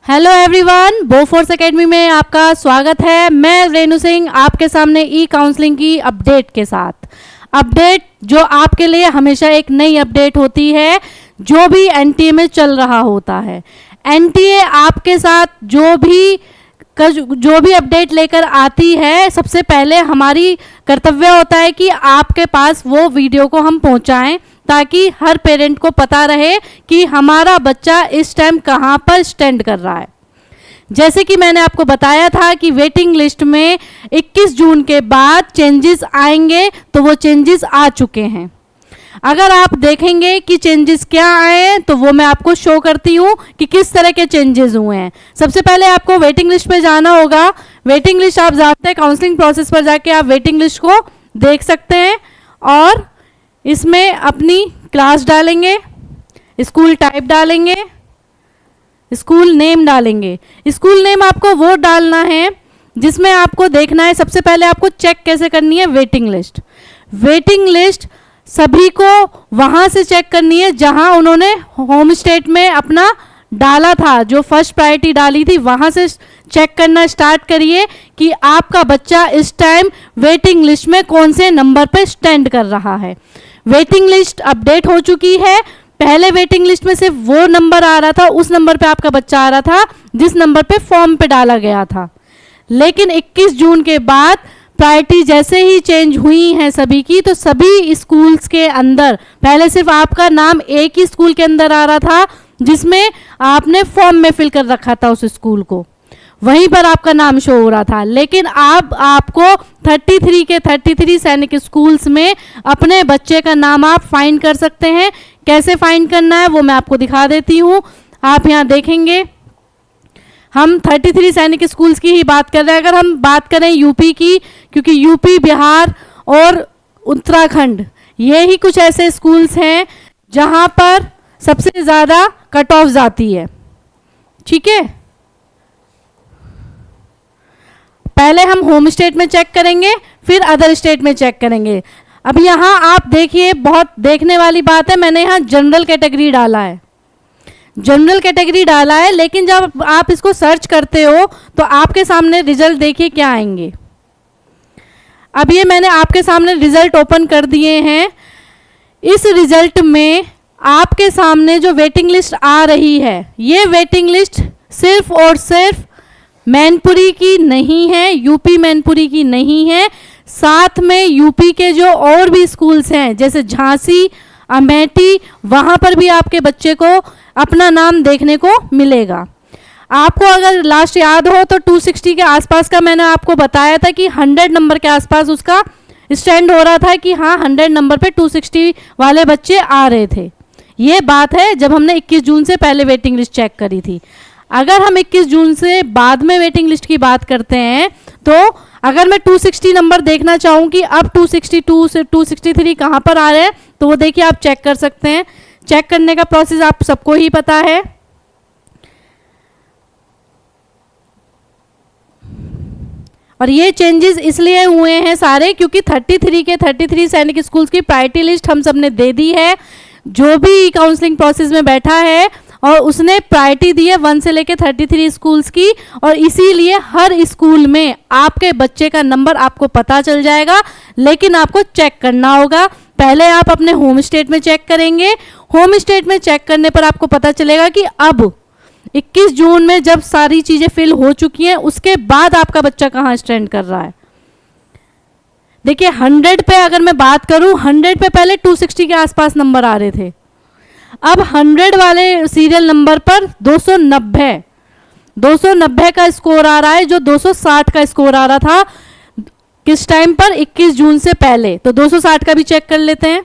Hello everyone, Bofors academy में आपका स्वागत है। मैं रेणु सिंह आपके सामने ई काउंसलिंग की अपडेट के साथ। अपडेट जो आपके लिए हमेशा एक नई अपडेट होती है, जो भी एनटीए में चल रहा होता है। एनटीए आपके साथ जो भी अपडेट लेकर आती है, सबसे पहले हमारी कर्तव्य होता है कि आपके पास वो वीडियो को हम पहुंचाएं, ताकि हर पेरेंट को पता रहे कि हमारा बच्चा इस टाइम कहाँ पर स्टैंड कर रहा है। जैसे कि मैंने आपको बताया था कि वेटिंग लिस्ट में 21 जून के बाद चेंजेस आएंगे, तो वो चेंजेस आ चुके हैं। अगर आप देखेंगे कि चेंजेस क्या आए हैं, तो वो मैं आपको शो करती हूँ कि किस तरह के चेंजेस हुए हैं। सबसे पहले आपको वेटिंग लिस्ट पे जाना होगा। वेटिंग लिस्ट आप जाते हैं, काउंसलिंग प्रोसेस पर जाके आप वेटिंग लिस्ट को देख सकते हैं और इसमें अपनी क्लास डालेंगे, स्कूल टाइप डालेंगे, स्कूल नेम डालेंगे। स्कूल नेम आपको वो डालना है जिसमें आपको देखना है। सबसे पहले आपको चेक कैसे करनी है वेटिंग लिस्ट। वेटिंग लिस्ट सभी को वहाँ से चेक करनी है जहाँ उन्होंने होम स्टेट में अपना डाला था, जो फर्स्ट प्रायोरिटी डाली थी, वहाँ से चेक करना स्टार्ट करिए कि आपका बच्चा इस टाइम वेटिंग लिस्ट में कौन से नंबर पे स्टैंड कर रहा है। वेटिंग लिस्ट अपडेट हो चुकी है। पहले वेटिंग लिस्ट में सिर्फ वो नंबर आ रहा था, उस नंबर पे आपका बच्चा आ रहा था जिस नंबर पे फॉर्म पे डाला गया था। लेकिन 21 जून के बाद प्रायोरिटी जैसे ही चेंज हुई हैं सभी की, तो सभी स्कूल्स के अंदर पहले सिर्फ आपका नाम एक ही स्कूल के अंदर आ रहा था जिसमें आपने फॉर्म में फिल कर रखा था उस स्कूल को, वहीं पर आपका नाम शो हो रहा था। लेकिन अब आपको 33 के 33 सैनिक स्कूल्स में अपने बच्चे का नाम आप फाइंड कर सकते हैं। कैसे फाइंड करना है वो मैं आपको दिखा देती हूँ। आप यहाँ देखेंगे, हम 33 सैनिक स्कूल्स की ही बात कर रहे हैं। अगर हम बात करें यूपी की, क्योंकि यूपी, बिहार और उत्तराखंड, ये ही कुछ ऐसे स्कूल्स हैं जहाँ पर सबसे ज़्यादा कट ऑफ जाती है। ठीक है, पहले हम होम स्टेट में चेक करेंगे, फिर अदर स्टेट में चेक करेंगे। अब यहाँ आप देखिए, बहुत देखने वाली बात है, मैंने यहाँ जनरल कैटेगरी डाला है। जनरल कैटेगरी डाला है, लेकिन जब आप इसको सर्च करते हो तो आपके सामने रिजल्ट देखिए क्या आएंगे। अब ये मैंने आपके सामने रिजल्ट ओपन कर दिए हैं। इस रिजल्ट में आपके सामने जो वेटिंग लिस्ट आ रही है, ये वेटिंग लिस्ट सिर्फ और सिर्फ मैनपुरी की नहीं है, यूपी मैनपुरी की नहीं है। साथ में यूपी के जो और भी स्कूल्स हैं, जैसे झांसी, अमेठी, वहाँ पर भी आपके बच्चे को अपना नाम देखने को मिलेगा। आपको अगर लास्ट याद हो तो 260 के आसपास का मैंने आपको बताया था कि 100 नंबर के आसपास उसका स्टैंड हो रहा था कि हाँ 100 नंबर पे 260 वाले बच्चे आ रहे थे। ये बात है जब हमने 21 जून से पहले वेटिंग लिस्ट चेक करी थी। अगर हम 21 जून से बाद में वेटिंग लिस्ट की बात करते हैं, तो अगर मैं 260 नंबर देखना चाहूँ कि अब 262 से 263 कहाँ पर आ रहे हैं, तो वो देखिए आप चेक कर सकते हैं। चेक करने का प्रोसेस आप सबको ही पता है। और ये चेंजेस इसलिए हुए हैं सारे क्योंकि 33 के 33 सैनिक स्कूल्स की प्रायोरिटी लिस्ट हम सबने दे दी है। जो भी काउंसलिंग प्रोसेस में बैठा है और उसने प्रायोरिटी दी है 1 से लेकर 33 स्कूल्स की, और इसीलिए हर स्कूल में आपके बच्चे का नंबर आपको पता चल जाएगा। लेकिन आपको चेक करना होगा। पहले आप अपने होम स्टेट में चेक करेंगे। होम स्टेट में चेक करने पर आपको पता चलेगा कि अब 21 जून में जब सारी चीज़ें फिल हो चुकी हैं, उसके बाद आपका बच्चा कहाँ स्टैंड कर रहा है। देखिए 100 पे अगर मैं बात करूं, 100 पे पहले 260 के आसपास नंबर आ रहे थे। अब 100 वाले सीरियल नंबर पर 290 का स्कोर आ रहा है, जो 260 का स्कोर आ रहा था किस टाइम पर, 21 जून से पहले। तो 260 का भी चेक कर लेते हैं।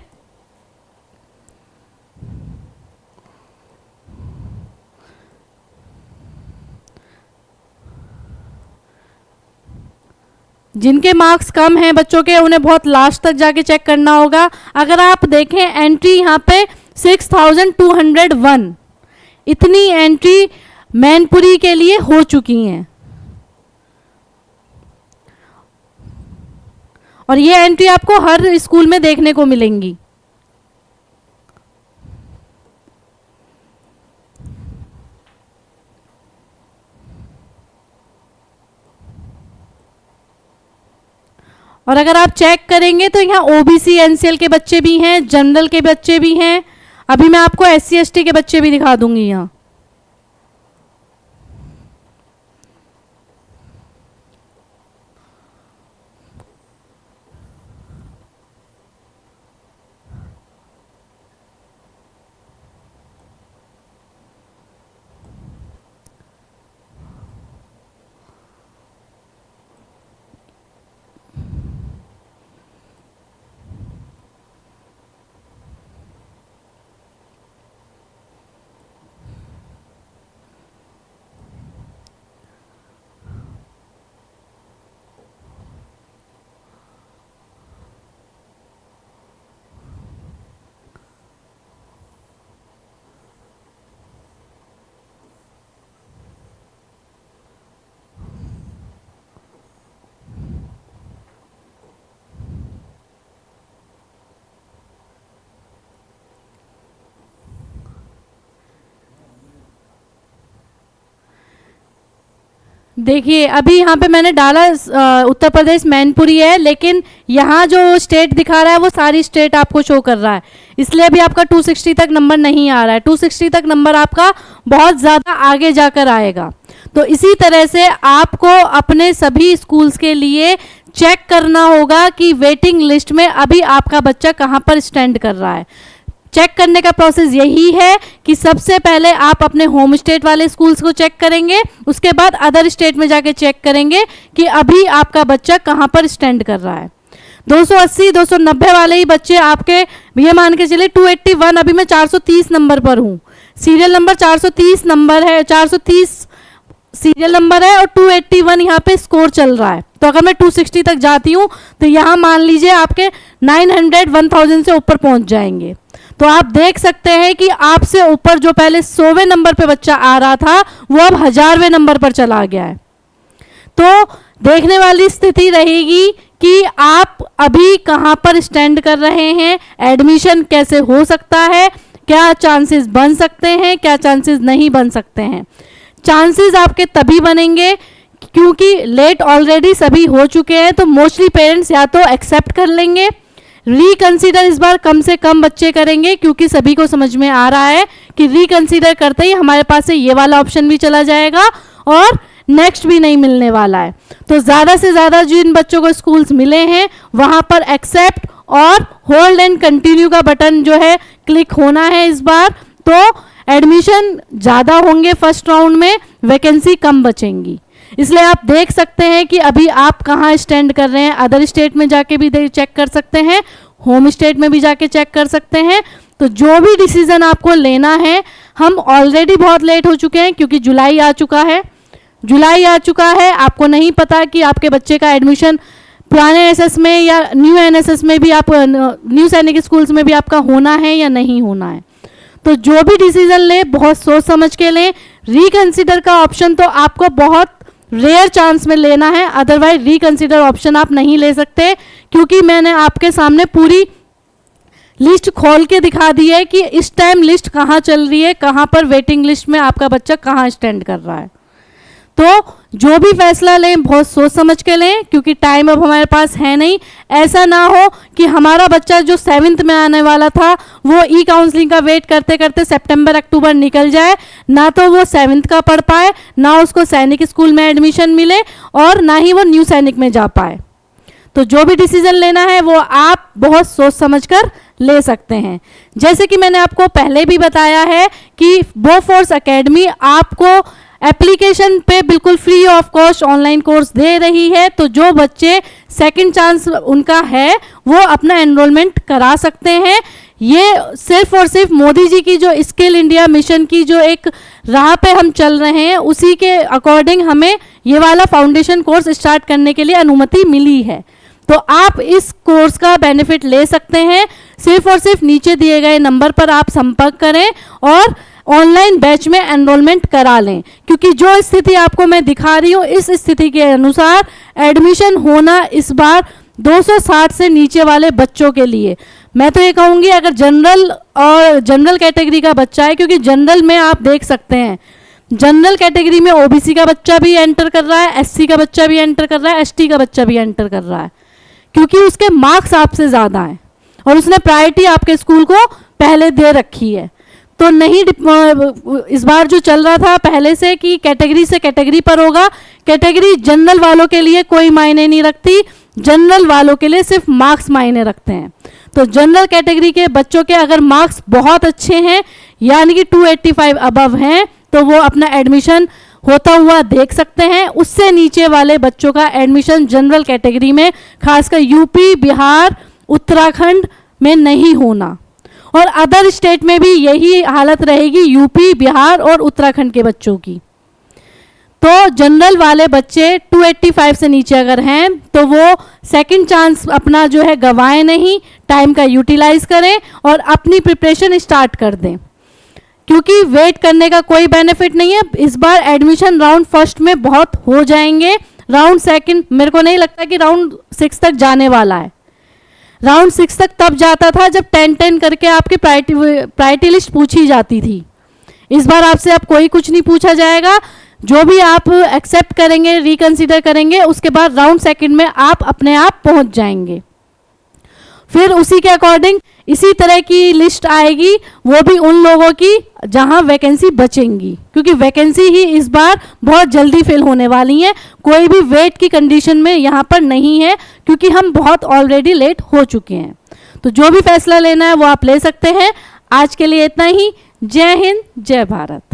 जिनके मार्क्स कम हैं बच्चों के, उन्हें बहुत लास्ट तक जाके चेक करना होगा। अगर आप देखें एंट्री यहाँ पे 6201, इतनी एंट्री मैनपुरी के लिए हो चुकी हैं। और ये एंट्री आपको हर स्कूल में देखने को मिलेंगी। और अगर आप चेक करेंगे तो यहाँ ओबीसी एनसीएल के बच्चे भी हैं, जनरल के बच्चे भी हैं। अभी मैं आपको एससी एसटी के बच्चे भी दिखा दूंगी यहाँ। देखिए अभी यहाँ पे मैंने डाला उत्तर प्रदेश मैनपुरी है, लेकिन यहाँ जो स्टेट दिखा रहा है वो सारी स्टेट आपको शो कर रहा है, इसलिए अभी आपका 260 तक नंबर नहीं आ रहा है। 260 तक नंबर आपका बहुत ज़्यादा आगे जाकर आएगा। तो इसी तरह से आपको अपने सभी स्कूल्स के लिए चेक करना होगा कि वेटिंग लिस्ट में अभी आपका बच्चा कहाँ पर स्टैंड कर रहा है। चेक करने का प्रोसेस यही है कि सबसे पहले आप अपने होम स्टेट वाले स्कूल्स को चेक करेंगे, उसके बाद अदर स्टेट में जाके चेक करेंगे कि अभी आपका बच्चा कहाँ पर स्टैंड कर रहा है। 280 290 वाले ही बच्चे आपके, ये मान के चलिए 281, अभी मैं 430 नंबर पर हूँ, सीरियल नंबर 430 नंबर है, 430 सीरियल नंबर है और 281 यहाँ पे स्कोर चल रहा है। तो अगर मैं 260 तक जाती हूँ तो यहाँ मान लीजिए आपके 900 1000 से ऊपर पहुँच जाएंगे। तो आप देख सकते हैं कि आपसे ऊपर जो पहले 100वें नंबर पे बच्चा आ रहा था वो अब 1000वें नंबर पर चला गया है। तो देखने वाली स्थिति रहेगी कि आप अभी कहाँ पर स्टैंड कर रहे हैं, एडमिशन कैसे हो सकता है, क्या चांसेस बन सकते हैं, क्या चांसेस नहीं बन सकते हैं। चांसेस आपके तभी बनेंगे क्योंकि लेट ऑलरेडी सभी हो चुके हैं, तो मोस्टली पेरेंट्स या तो एक्सेप्ट कर लेंगे, रिकंसीडर इस बार कम से कम बच्चे करेंगे क्योंकि सभी को समझ में आ रहा है कि रिकंसीडर करते ही हमारे पास से ये वाला ऑप्शन भी चला जाएगा और नेक्स्ट भी नहीं मिलने वाला है। तो ज़्यादा से ज़्यादा जिन बच्चों को स्कूल्स मिले हैं वहाँ पर एक्सेप्ट और होल्ड एंड कंटिन्यू का बटन जो है क्लिक होना है इस बार। तो एडमिशन ज़्यादा होंगे फर्स्ट राउंड में, वैकेंसी कम बचेंगी। इसलिए आप देख सकते हैं कि अभी आप कहाँ स्टैंड कर रहे हैं। अदर स्टेट में जाके भी चेक कर सकते हैं, होम स्टेट में भी जाके चेक कर सकते हैं। तो जो भी डिसीजन आपको लेना है, हम ऑलरेडी बहुत लेट हो चुके हैं क्योंकि जुलाई आ चुका है, आपको नहीं पता कि आपके बच्चे का एडमिशन पुराने एसएस में या न्यू एनएसएस में भी, आप न्यू सैनिक स्कूल्स में भी आपका होना है या नहीं होना है। तो जो भी डिसीजन लें बहुत सोच समझ के लें। रिकंसिडर का ऑप्शन तो आपको बहुत रेयर चांस में लेना है, अदरवाइज रिकंसिडर ऑप्शन आप नहीं ले सकते क्योंकि मैंने आपके सामने पूरी लिस्ट खोल के दिखा दी है कि इस टाइम लिस्ट कहाँ चल रही है, कहाँ पर वेटिंग लिस्ट में आपका बच्चा कहाँ स्टैंड कर रहा है। तो जो भी फैसला लें बहुत सोच समझ के लें क्योंकि टाइम अब हमारे पास है नहीं। ऐसा ना हो कि हमारा बच्चा जो 7th में आने वाला था वो ई काउंसलिंग का वेट करते करते सितंबर अक्टूबर निकल जाए, ना तो वो 7th का पढ़ पाए, ना उसको सैनिक स्कूल में एडमिशन मिले और ना ही वो न्यू सैनिक में जा पाए। तो जो भी डिसीजन लेना है वो आप बहुत सोच समझ कर ले सकते हैं। जैसे कि मैंने आपको पहले भी बताया है कि बोफोर्स एकेडमी आपको एप्लीकेशन पे बिल्कुल free of cost online course दे रही है। तो जो बच्चे सेकंड चांस उनका है वो अपना एनरोलमेंट करा सकते हैं। ये सिर्फ और सिर्फ मोदी जी की जो स्किल इंडिया मिशन की जो एक राह पे हम चल रहे हैं उसी के अकॉर्डिंग हमें ये वाला फाउंडेशन कोर्स स्टार्ट करने के लिए अनुमति मिली है। तो आप इस कोर्स का बेनिफिट ले सकते हैं। सिर्फ और सिर्फ नीचे दिए गए नंबर पर आप संपर्क करें और ऑनलाइन बैच में एनरोलमेंट करा लें क्योंकि जो स्थिति आपको मैं दिखा रही हूँ इस स्थिति के अनुसार एडमिशन होना इस बार 260 से नीचे वाले बच्चों के लिए, मैं तो ये कहूँगी अगर जनरल कैटेगरी का बच्चा है, क्योंकि जनरल में आप देख सकते हैं जनरल कैटेगरी में ओबीसी का बच्चा भी एंटर कर रहा है, एससी का बच्चा भी एंटर कर रहा है, एसटी का बच्चा भी एंटर कर रहा है। क्योंकि उसके मार्क्स आपसे ज़्यादा हैं और उसने प्रायोरिटी आपके स्कूल को पहले दे रखी है। तो नहीं, इस बार जो चल रहा था पहले से कि कैटेगरी से कैटेगरी पर होगा, कैटेगरी जनरल वालों के लिए कोई मायने नहीं रखती, जनरल वालों के लिए सिर्फ मार्क्स मायने रखते हैं। तो जनरल कैटेगरी के बच्चों के अगर मार्क्स बहुत अच्छे हैं यानी कि 285 अबव हैं तो वो अपना एडमिशन होता हुआ देख सकते हैं। उससे नीचे वाले बच्चों का एडमिशन जनरल कैटेगरी में खासकर यूपी, बिहार, उत्तराखंड में नहीं होना, और अदर स्टेट में भी यही हालत रहेगी, यूपी, बिहार और उत्तराखंड के बच्चों की। तो जनरल वाले बच्चे 285 से नीचे अगर हैं तो वो सेकंड चांस अपना जो है गंवाएं नहीं, टाइम का यूटिलाइज करें और अपनी प्रिपरेशन स्टार्ट कर दें, क्योंकि वेट करने का कोई बेनिफिट नहीं है। इस बार एडमिशन राउंड फर्स्ट में बहुत हो जाएंगे, राउंड सेकंड मेरे को नहीं लगता कि राउंड 6 तक जाने वाला है। राउंड 6 तक तब जाता था जब 10-10 करके आपकी प्रायोरिटी लिस्ट पूछी जाती थी। इस बार आपसे अब कोई कुछ नहीं पूछा जाएगा, जो भी आप एक्सेप्ट करेंगे, रिकंसीडर करेंगे, उसके बाद राउंड सेकंड में आप अपने आप पहुंच जाएंगे। फिर उसी के अकॉर्डिंग इसी तरह की लिस्ट आएगी, वो भी उन लोगों की जहां वैकेंसी बचेंगी, क्योंकि वैकेंसी ही इस बार बहुत जल्दी फिल होने वाली है। कोई भी वेट की कंडीशन में यहाँ पर नहीं है, क्योंकि हम बहुत ऑलरेडी लेट हो चुके हैं। तो जो भी फैसला लेना है वो आप ले सकते हैं। आज के लिए इतना ही। जय हिंद, जय भारत।